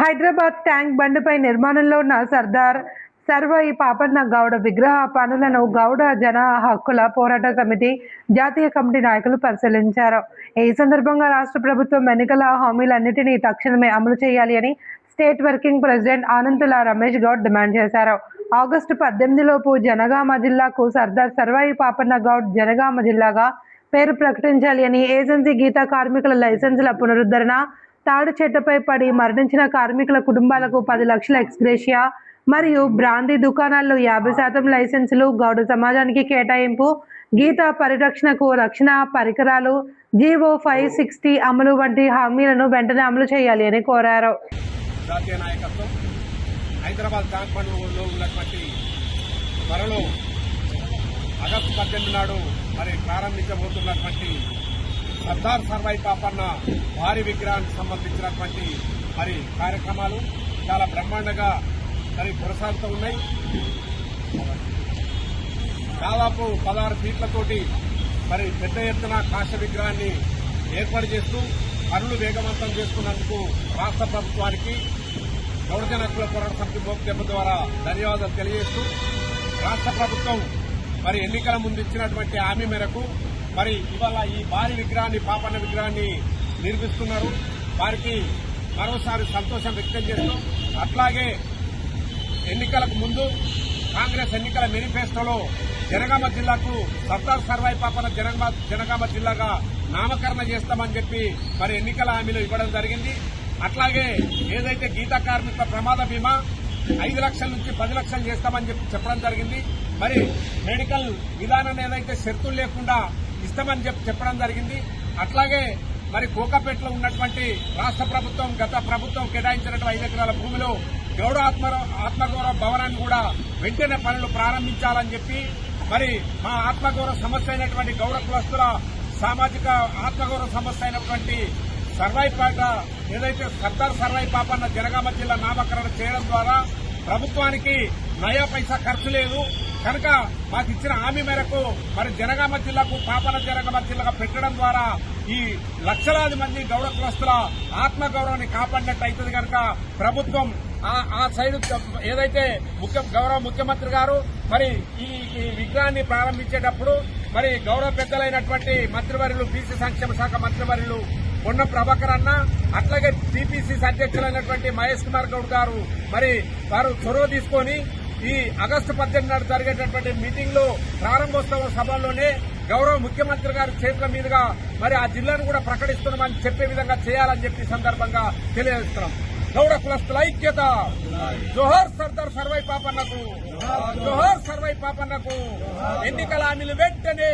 Hyderabad tank బండ్పై నిర్మాణంలో ఉన్న సర్దార్ సర్వాయి పాపన్న గౌడ విగ్రహ పనులను గౌడ జన హక్కుల పోరాట సమితి జాతీయ కమిటీ నాయకులు పరిశీలించారు. ఈ సందర్భంగా రాష్ట్ర ప్రభుత్వం ఎన్నికల హామీలన్నింటినీ తక్షణమే అమలు చేయాలి అని state working president Ananthula Ramesh Goud demand చేశారు. ఆగస్టు 18 లోపు జనగామ జిల్లాకు సర్దార్ సర్వాయి పాపన్న గౌడ్ జనగామ జిల్లాగా పేరు ప్రకటించాలి అని, ఏజెన్సీ గీత కార్మికుల లైసెన్సుల పునరుద్ధరణ, తాడు చెట్టుపై పడి మరణించిన కార్మికుల కుటుంబాలకు 10 లక్షల ఎక్స్గ్రేషియా మరియు బ్రాందీ దుకాణాల్లో 50% లైసెన్సులు, గౌడ సమాజానికి కేటాయింపు, గీత పరిరక్షణకు రక్షణ పరికరాలు, జీవో 560 అమలు వంటి హామీలను వెంటనే అమలు చేయాలి అని కోరారు. జాతీయ నాయకత్వం హైదరాబాద్ ట్యాంక్ బండ్లో ఉన్నటువంటి త్వరలో ఆగస్టు 18 నాడు ప్రారంభించబోతున్నటువంటి సర్దార్ సర్వాయి పాపన్న భారీ విగ్రహానికి సంబంధించినటువంటి కార్యక్రమాలు చాలా బ్రహ్మాండంగా కొనసాగుతూ ఉన్నాయి. దాదాపు 16 ఫీట్లతోటి పెద్ద ఎత్తున కాంస్య విగ్రహాన్ని ఏర్పాటు చేస్తూ పనులు వేగవంతం చేస్తున్నందుకు రాష్ట్ర ప్రభుత్వానికి గౌడజన హక్కుల పోరాట సమితి మోక్దెబ్బ ద్వారా ధన్యవాదాలు తెలియజేస్తూ, రాష్ట్ర ప్రభుత్వం ఎన్నికల ముందు ఇచ్చినటువంటి హామీ మేరకు ఇవాళ ఈ భారీ విగ్రహాన్ని, పాపన్న విగ్రహాన్ని నిర్మిస్తున్నారు. వారికి మరోసారి సంతోషం వ్యక్తం చేస్తూ, అట్లాగే ఎన్నికలకు ముందు కాంగ్రెస్ ఎన్నికల మేనిఫెస్టోలో జనగామ జిల్లాకు సర్దార్ సర్వాయి పాపన్న జనగామ జిల్లాగా నామకరణ చేస్తామని చెప్పి ఎన్నికల హామీలు ఇవ్వడం జరిగింది. అట్లాగే ఏదైతే గీతా కార్మికుల ప్రమాద బీమా 5 లక్షల నుంచి 10 లక్షలు చేస్తామని చెప్పడం జరిగింది. మెడికల్ విధానాన్ని ఏదైతే షరతులు లేకుండా ఇస్తామని చెప్పడం జరిగింది. అట్లాగే కోకాపేటలో ఉన్నటువంటి రాష్ట్ర ప్రభుత్వం గత ప్రభుత్వం కేటాయించినటువంటి 5 ఎకరాల భూమిలో గౌడ ఆత్మగౌరవ భవనాన్ని కూడా వెంటనే పనులు ప్రారంభించాలని చెప్పి మా ఆత్మగౌరవ సమస్య అయినటువంటి గౌడ కులస్తుల సామాజిక ఆత్మగౌరవ సమస్య అయినటువంటి సర్వాయిపేట ఏదైతే సర్దార్ సర్వాయి పాపన్న జనగామ జిల్లా నామకరణ చేయడం ద్వారా ప్రభుత్వానికి నయా పైసా ఖర్చు లేదు కనుక మాకు ఇచ్చిన హామీ మేరకు జనగామ జిల్లాకు పాపన్న జనగామ జిల్లాగా పెట్టడం ద్వారా ఈ లక్షలాది మంది గౌడ కులస్తుల ఆత్మగౌరవాన్ని కాపాడినట్టు అవుతుంది. కనుక ప్రభుత్వం ఆ సైడ్ ఏదైతే గౌరవ ముఖ్యమంత్రి గారు ఈ విగ్రహాన్ని ప్రారంభించేటప్పుడు గౌరవ పెద్దలైనటువంటి మంత్రివర్యులు, బీసీ సంక్షేమ శాఖ మంత్రివర్యులు పొన్నం ప్రభాకర్ అన్న, అట్లాగే టీపీసీసీ అధ్యక్షులైనటువంటి మహేష్ కుమార్ గౌడ్ గారు వారు చొరవ తీసుకొని ఈ ఆగస్టు 18 నాడు జరిగేటటువంటి మీటింగ్ లో ప్రారంభోత్సవ సభల్లోనే గౌరవ ముఖ్యమంత్రి గారి చేతుల మీదుగా ఆ జిల్లాను కూడా ప్రకటిస్తున్నామని చెప్పే విధంగా చేయాలని చెప్పి సందర్భంగా తెలియజేస్తున్నాం. గౌడ కులస్తుల ఐక్యత, జోహార్ సర్దార్ సర్వాయి పాపన్నకు, జోహార్ సర్వాయి పాపన్నకు. ఎన్నికల హామీలు వెంటనే